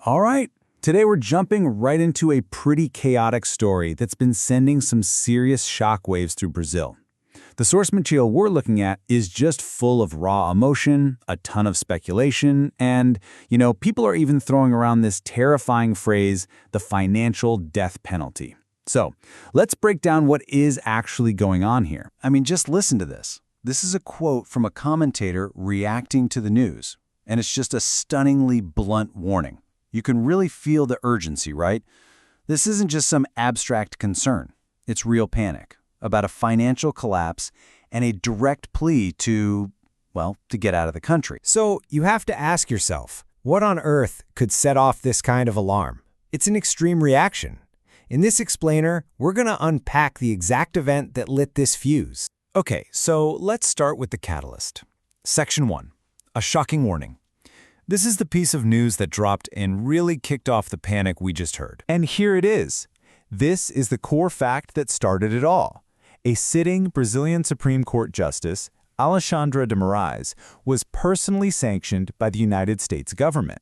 All right, today we're jumping right into a pretty chaotic story that's been sending some serious shockwaves through Brazil. The source material we're looking at is just full of raw emotion, a ton of speculation, and, people are even throwing around this terrifying phrase, the financial death penalty. So, let's break down what is actually going on here. I mean, just listen to this. This is a quote from a commentator reacting to the news, and it's just a stunningly blunt warning. You can really feel the urgency, right? This isn't just some abstract concern. It's real panic about a financial collapse and a direct plea to get out of the country. So you have to ask yourself, what on earth could set off this kind of alarm? It's an extreme reaction. In this explainer, we're going to unpack the exact event that lit this fuse. Okay, so let's start with the catalyst. Section 1. A shocking warning. This is the piece of news that dropped and really kicked off the panic we just heard. And here it is. This is the core fact that started it all. A sitting Brazilian Supreme Court Justice, Alexandre de Moraes, was personally sanctioned by the United States government.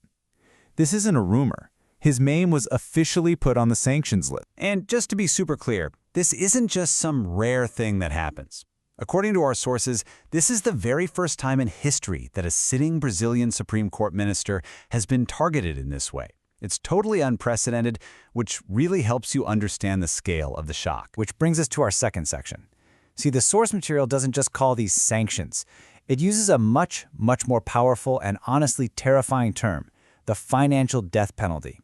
This isn't a rumor. His name was officially put on the sanctions list. And just to be super clear, this isn't just some rare thing that happens. According to our sources, this is the very first time in history that a sitting Brazilian Supreme Court minister has been targeted in this way. It's totally unprecedented, which really helps you understand the scale of the shock. Which brings us to our second section. See, the source material doesn't just call these sanctions. It uses a much, much more powerful and honestly terrifying term, the financial death penalty.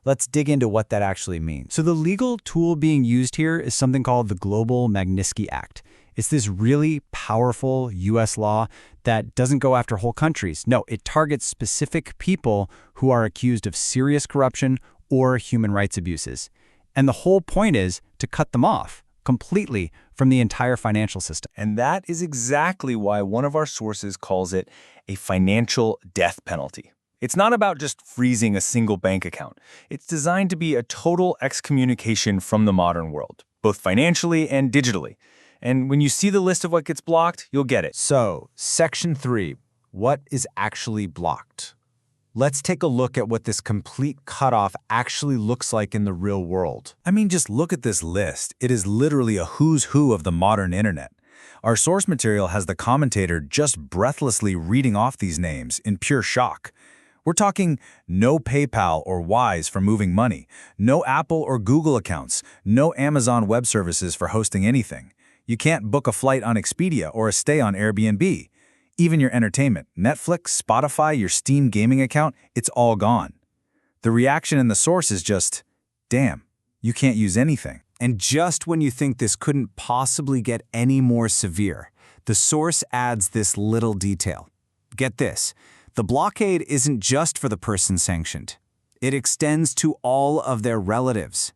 Let's dig into what that actually means. So the legal tool being used here is something called the Global Magnitsky Act. It's this really powerful U.S. law that doesn't go after whole countries. No, it targets specific people who are accused of serious corruption or human rights abuses. And the whole point is to cut them off completely from the entire financial system. And that is exactly why one of our sources calls it a financial death penalty. It's not about just freezing a single bank account. It's designed to be a total excommunication from the modern world, both financially and digitally. And when you see the list of what gets blocked, you'll get it. So, Section 3, what is actually blocked? Let's take a look at what this complete cutoff actually looks like in the real world. I mean, just look at this list. It is literally a who's who of the modern internet. Our source material has the commentator just breathlessly reading off these names in pure shock. We're talking no PayPal or Wise for moving money, no Apple or Google accounts, no Amazon Web Services for hosting anything. You can't book a flight on Expedia or a stay on Airbnb. Even your entertainment, Netflix, Spotify, your Steam gaming account, it's all gone. The reaction in the source is just, damn, you can't use anything. And just when you think this couldn't possibly get any more severe, the source adds this little detail. Get this, the blockade isn't just for the person sanctioned. It extends to all of their relatives.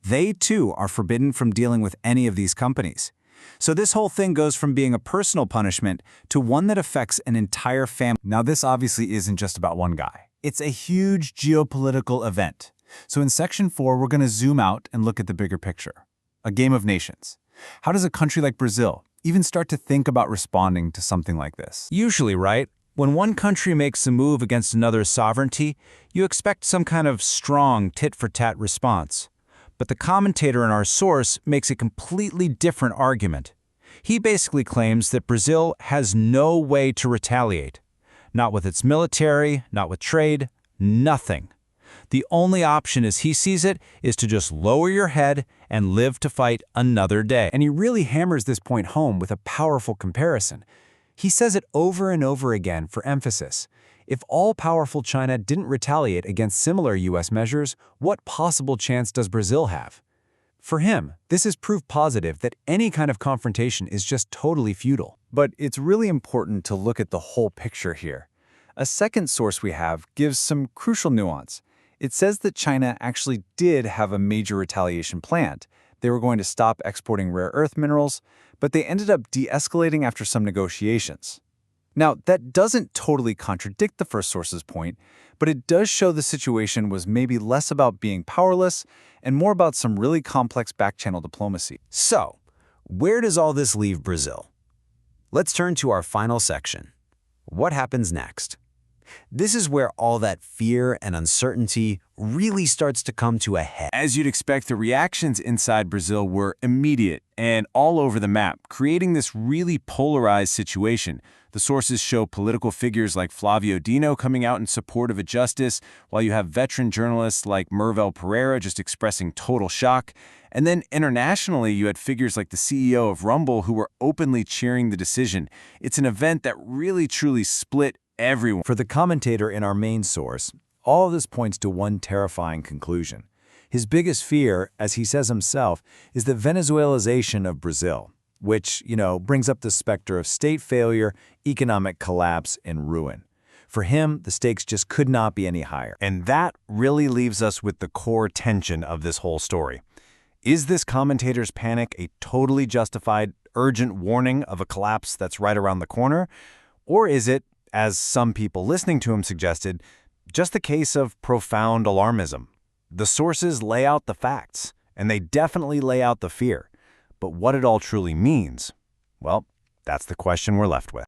They, too, are forbidden from dealing with any of these companies. So this whole thing goes from being a personal punishment to one that affects an entire family. Now, this obviously isn't just about one guy. It's a huge geopolitical event. So in Section 4, we're going to zoom out and look at the bigger picture. A game of nations. How does a country like Brazil even start to think about responding to something like this? Usually, right? When one country makes a move against another's sovereignty, you expect some kind of strong tit-for-tat response. But the commentator in our source makes a completely different argument. He basically claims that Brazil has no way to retaliate. Not with its military, not with trade, nothing. The only option as he sees it is to just lower your head and live to fight another day. And he really hammers this point home with a powerful comparison. He says it over and over again for emphasis. If all-powerful China didn't retaliate against similar U.S. measures, what possible chance does Brazil have? For him, this is proof positive that any kind of confrontation is just totally futile. But it's really important to look at the whole picture here. A second source we have gives some crucial nuance. It says that China actually did have a major retaliation planned. They were going to stop exporting rare earth minerals, but they ended up de-escalating after some negotiations. Now, that doesn't totally contradict the first source's point, but it does show the situation was maybe less about being powerless and more about some really complex back-channel diplomacy. So, where does all this leave Brazil? Let's turn to our final section. What happens next? This is where all that fear and uncertainty really starts to come to a head. As you'd expect, the reactions inside Brazil were immediate and all over the map, creating this really polarized situation. The sources show political figures like Flávio Dino coming out in support of a justice, while you have veteran journalists like Mervel Pereira just expressing total shock. And then internationally, you had figures like the CEO of Rumble who were openly cheering the decision. It's an event that really truly split everyone. For the commentator in our main source, all of this points to one terrifying conclusion. His biggest fear, as he says himself, is the Venezuelization of Brazil, which, brings up the specter of state failure, economic collapse, and ruin. For him, the stakes just could not be any higher. And that really leaves us with the core tension of this whole story. Is this commentator's panic a totally justified, urgent warning of a collapse that's right around the corner? Or is it, as some people listening to him suggested, just a case of profound alarmism? The sources lay out the facts, and they definitely lay out the fear. But what it all truly means, well, that's the question we're left with.